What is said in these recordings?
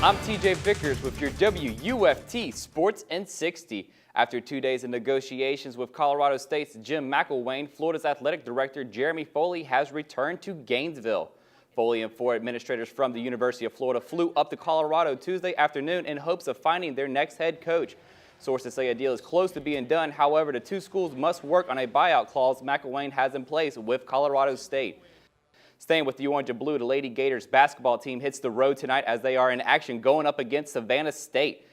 I'm TJ Vickers with your WUFT Sports in 60. After 2 days of negotiations with Colorado State's Jim McElwain, Florida's athletic director Jeremy Foley has returned to Gainesville. Foley and 4 administrators from the University of Florida flew up to Colorado Tuesday afternoon in hopes of finding their next head coach. Sources say a deal is close to being done. However, the 2 schools must work on a buyout clause McElwain has in place with Colorado State. Staying with the orange and blue, the Lady Gators basketball team hits the road tonight as they are in action going up against Savannah State.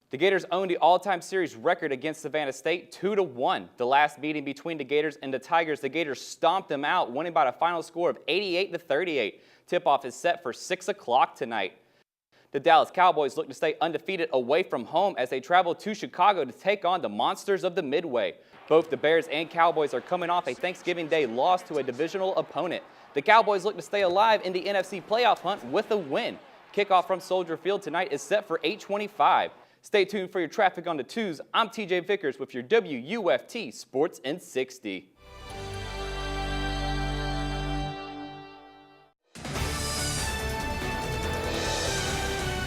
The Gators own the all-time series record against Savannah State 2-1. The last meeting between the Gators and the Tigers stomped them out, winning by a final score of 88-38. Tip-off is set for 6 o'clock tonight. The Dallas Cowboys look to stay undefeated away from home as they travel to Chicago to take on the Monsters of the Midway. Both the Bears and Cowboys are coming off a Thanksgiving Day loss to a divisional opponent. The Cowboys look to stay alive in the NFC playoff hunt with a win. Kickoff from Soldier Field tonight is set for 8:25. Stay tuned for your traffic on the 2s. I'm TJ Vickers with your WUFT Sports in 60.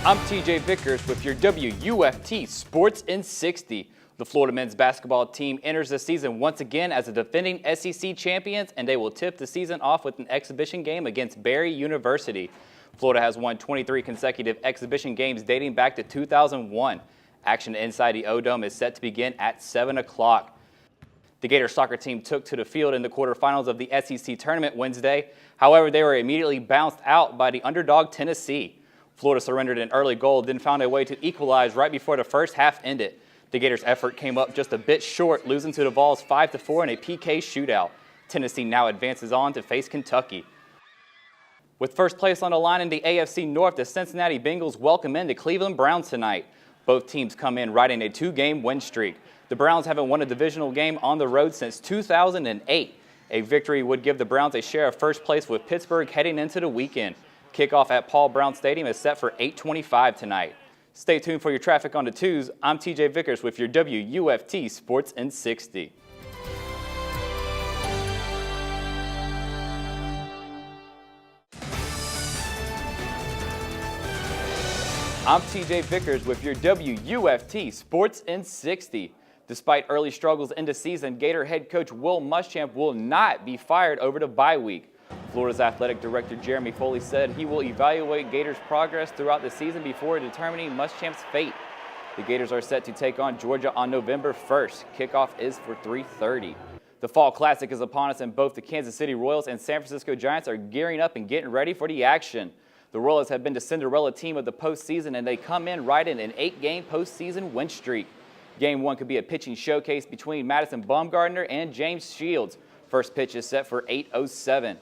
I'm TJ Vickers with your WUFT Sports in 60. The Florida men's basketball team enters the season once again as the defending SEC champions, and they will tip the season off with an exhibition game against Barry University. Florida has won 23 consecutive exhibition games dating back to 2001. Action inside the O-Dome is set to begin at 7 o'clock. The Gator soccer team took to the field in the quarterfinals of the SEC tournament Wednesday. However, they were immediately bounced out by the underdog Tennessee. Florida surrendered an early goal, then found a way to equalize right before the first half ended. The Gators' effort came up just a bit short, losing to the Vols 5-4 in a PK shootout. Tennessee now advances on to face Kentucky. With first place on the line in the AFC North, the Cincinnati Bengals welcome in the Cleveland Browns tonight. Both teams come in riding a 2-game win streak. The Browns haven't won a divisional game on the road since 2008. A victory would give the Browns a share of first place with Pittsburgh heading into the weekend. Kickoff at Paul Brown Stadium is set for 8:25 tonight. Stay tuned for your traffic on the 2s. I'm TJ Vickers with your WUFT Sports in 60. I'm TJ Vickers with your WUFT Sports in 60. Despite early struggles in the season, Gator head coach Will Muschamp will not be fired over the bye week. Florida's athletic director Jeremy Foley said he will evaluate Gators' progress throughout the season before determining Muschamp's fate. The Gators are set to take on Georgia on November 1st. Kickoff is for 3:30. The Fall Classic is upon us, and both the Kansas City Royals and San Francisco Giants are gearing up and getting ready for the action. The Royals have been the Cinderella team of the postseason, and they come in riding an 8-game postseason win streak. Game 1 could be a pitching showcase between Madison Bumgarner and James Shields. First pitch is set for 8:07.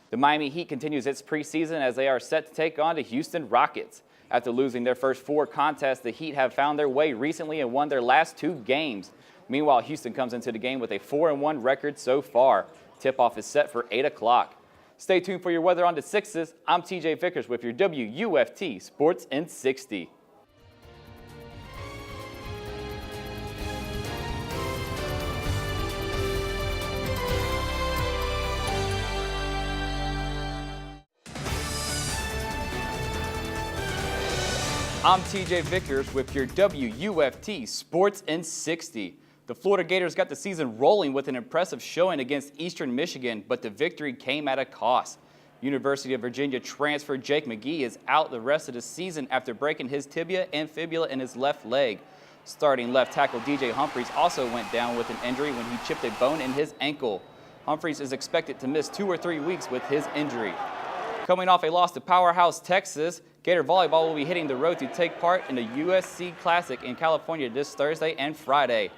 The Miami Heat continues its preseason as they are set to take on the Houston Rockets. After losing their first 4 contests, the Heat have found their way recently and won their last 2 games. Meanwhile, Houston comes into the game with a 4-1 record so far. Tip-off is set for 8 o'clock. Stay tuned for your weather on the 6s. I'm TJ Vickers with your WUFT Sports in 60. I'm TJ Vickers with your WUFT Sports in 60. The Florida Gators got the season rolling with an impressive showing against Eastern Michigan, but the victory came at a cost. University of Virginia transfer Jake McGee is out the rest of the season after breaking his tibia and fibula in his left leg. Starting left tackle DJ Humphries also went down with an injury when he chipped a bone in his ankle. Humphries is expected to miss 2 or 3 weeks with his injury. Coming off a loss to Powerhouse, Texas, Gator Volleyball will be hitting the road to take part in the USC Classic in California this Thursday and Friday.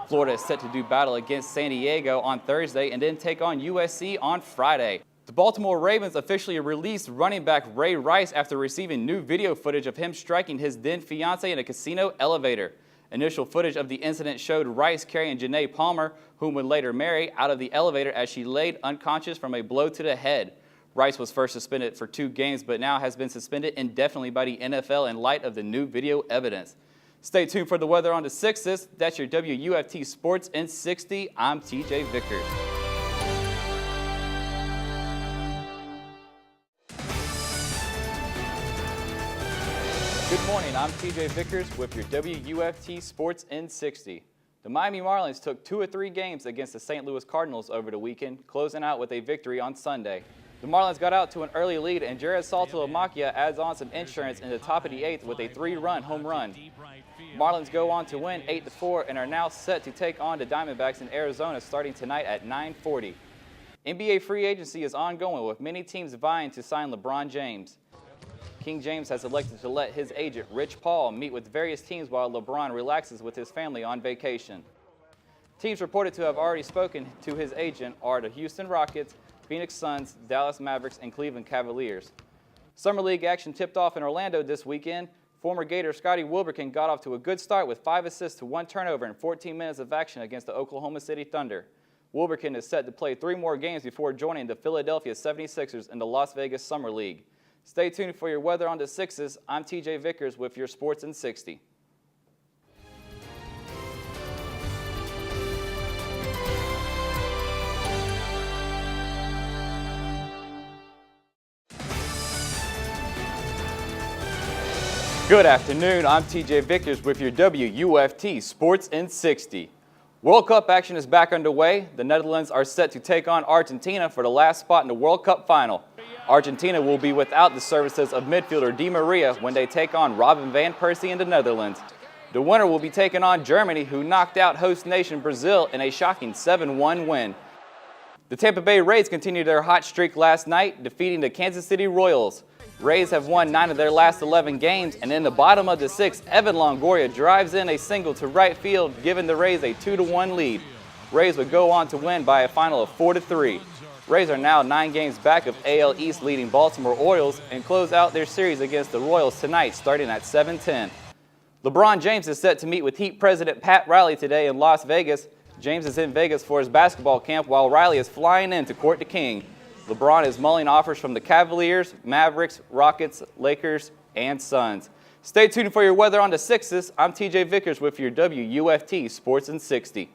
Florida is set to do battle against San Diego on Thursday and then take on USC on Friday. The Baltimore Ravens officially released running back Ray Rice after receiving new video footage of him striking his then fiancée in a casino elevator. Initial footage of the incident showed Rice carrying Janae Palmer, whom would later marry, out of the elevator as she laid unconscious from a blow to the head. Rice was first suspended for 2 games, but now has been suspended indefinitely by the NFL in light of the new video evidence. Stay tuned for the weather on the 6s. That's your WUFT Sports in 60. I'm TJ Vickers. Good morning, I'm TJ Vickers with your WUFT Sports in 60. The Miami Marlins took 2 of 3 games against the St. Louis Cardinals over the weekend, closing out with a victory on Sunday. The Marlins got out to an early lead, and Jared Saltalamacchia adds on some insurance in the top of the 8th with a 3-run home run. Marlins go on to win 8-4 and are now set to take on the Diamondbacks in Arizona starting tonight at 9:40. NBA free agency is ongoing with many teams vying to sign LeBron James. King James has elected to let his agent, Rich Paul, meet with various teams while LeBron relaxes with his family on vacation. Teams reported to have already spoken to his agent are the Houston Rockets, Phoenix Suns, Dallas Mavericks, and Cleveland Cavaliers. Summer League action tipped off in Orlando this weekend. Former Gator Scotty Wilbekin got off to a good start with 5 assists to 1 turnover in 14 minutes of action against the Oklahoma City Thunder. Wilbekin is set to play 3 more games before joining the Philadelphia 76ers in the Las Vegas Summer League. Stay tuned for your weather on the 6s. I'm TJ Vickers with your Sports in 60. Good afternoon, I'm TJ Vickers with your WUFT Sports in 60. World Cup action is back underway. The Netherlands are set to take on Argentina for the last spot in the World Cup final. Argentina will be without the services of midfielder Di Maria when they take on Robin van Persie in the Netherlands. The winner will be taking on Germany, who knocked out host nation Brazil in a shocking 7-1 win. The Tampa Bay Rays continued their hot streak last night, defeating the Kansas City Royals. Rays have won 9 of their last 11 games, and in the bottom of the 6th, Evan Longoria drives in a single to right field, giving the Rays a 2-1 lead. Rays would go on to win by a final of 4-3. Rays are now 9 games back of AL East leading Baltimore Orioles and close out their series against the Royals tonight starting at 7:10. LeBron James is set to meet with Heat President Pat Riley today in Las Vegas. James is in Vegas for his basketball camp while Riley is flying in to court the king. LeBron is mulling offers from the Cavaliers, Mavericks, Rockets, Lakers, and Suns. Stay tuned for your weather on the 6s. I'm TJ Vickers with your WUFT Sports in 60.